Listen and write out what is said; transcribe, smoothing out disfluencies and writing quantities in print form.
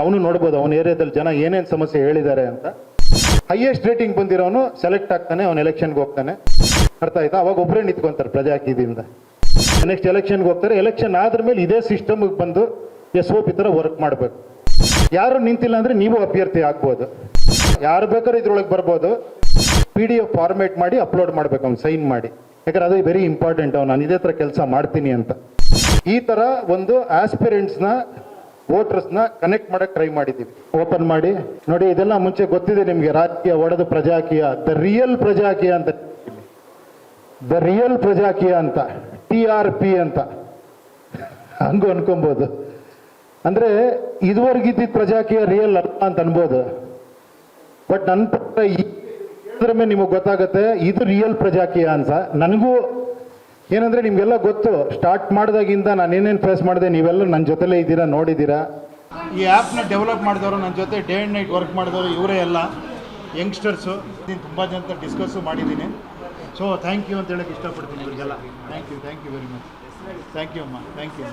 ಅವನು ನೋಡ್ಬೋದು ಅವನ ಏರಿಯಾದಲ್ಲಿ ಜನ ಏನೇನು ಸಮಸ್ಯೆ ಹೇಳಿದ್ದಾರೆ ಅಂತ. ಹೈಯೆಸ್ಟ್ ರೇಟಿಂಗ್ ಬಂದಿರೋನು ಸೆಲೆಕ್ಟ್ ಆಗ್ತಾನೆ, ಅವ್ನು ಎಲೆಕ್ಷನ್ಗೆ ಹೋಗ್ತಾನೆ. ಅರ್ಥ ಆಯ್ತಾ? ಅವಾಗ ಒಬ್ಬರೇ ನಿಂತ್ಕೊಂತಾರೆ ಪ್ರಜಾಕೀಯದಿಂದ. ನೆಕ್ಸ್ಟ್ ಎಲೆಕ್ಷನ್ಗೆ ಹೋಗ್ತಾರೆ. ಎಲೆಕ್ಷನ್ ಆದ್ರ ಮೇಲೆ ಇದೇ ಸಿಸ್ಟಮ್ಗೆ ಬಂದು SOP ಥರ ವರ್ಕ್ ಮಾಡಬೇಕು. ಯಾರು ನಿಂತಿಲ್ಲ ಅಂದರೆ ನೀವು ಅಭ್ಯರ್ಥಿ ಆಗ್ಬೋದು. ಯಾರು ಬೇಕಾದ್ರೂ ಇದ್ರೊಳಗೆ ಬರ್ಬೋದು. PDF ಫಾರ್ಮೇಟ್ ಮಾಡಿ ಅಪ್ಲೋಡ್ ಮಾಡ್ಬೇಕು, ಅವ್ನು ಸೈನ್ ಮಾಡಿ. ಯಾಕಂದ್ರೆ ಅದು ವೆರಿ ಇಂಪಾರ್ಟೆಂಟ್. ನಾನು ಇದೇ ಥರ ಕೆಲಸ ಮಾಡ್ತೀನಿ ಅಂತ. ಈ ಥರ ಒಂದು ಆಸ್ಪಿರೆಂಟ್ಸ್ನ, ವೋಟರ್ಸ್ನ ಕನೆಕ್ಟ್ ಮಾಡಕ್ಕೆ ಟ್ರೈ ಮಾಡಿದ್ದೀವಿ. ಓಪನ್ ಮಾಡಿ ನೋಡಿ. ಇದೆಲ್ಲ ಮುಂಚೆ ಗೊತ್ತಿದೆ ನಿಮಗೆ. ರಾಜಕೀಯ ಒಡೆದು ಪ್ರಜಾಕೀಯ, ದ ರಿಯಲ್ ಪ್ರಜಾಕೀಯ ಅಂತ, ದ ರಿಯಲ್ ಪ್ರಜಾಕೀಯ ಅಂತ, TRP ಅಂತ ಹಂಗೂ ಅನ್ಕೊಬೋದು. ಅಂದರೆ ಇದುವರೆಗಿದ್ದ ಪ್ರಜಾಕೀಯ ರಿಯಲ್ ಅಲ್ಲ ಅಂತ ಅನ್ಬೋದು. ಬಟ್ ನನ್ನ ಪ್ರಕಾರ ಇದ್ರ ಮೇಲೆ ನಿಮಗೆ ಗೊತ್ತಾಗುತ್ತೆ ಇದು ರಿಯಲ್ ಪ್ರಜಾಕೀಯ ಅಂತ. ನನಗೂ ಏನಂದರೆ ನಿಮಗೆಲ್ಲ ಗೊತ್ತು, ಸ್ಟಾರ್ಟ್ ಮಾಡಿದಾಗಿಂದ ನಾನು ಏನೇನು ಫೇಸ್ ಮಾಡಿದೆ ನೀವೆಲ್ಲ ನನ್ನ ಜೊತೆಲೇ ಇದ್ದೀರಾ, ನೋಡಿದ್ದೀರಾ. ಈ ಆ್ಯಪ್ನ ಡೆವಲಪ್ ಮಾಡಿದವರು, ನನ್ನ ಜೊತೆ ಡೇ ಆ್ಯಂಡ್ ನೈಟ್ ವರ್ಕ್ ಮಾಡಿದವರು ಇವರೇ ಎಲ್ಲ ಯಂಗ್ಸ್ಟರ್ಸು. ತುಂಬ ಜನ ಡಿಸ್ಕಸ್ಸು ಮಾಡಿದ್ದೀನಿ. ಸೊ ಥ್ಯಾಂಕ್ ಯು ಅಂತ ಹೇಳಕ್ಕೆ ಇಷ್ಟಪಡ್ತೀನಿ ಇವರಿಗೆಲ್ಲ. Thank you very much. Thank you ಅಮ್ಮ. Thank you.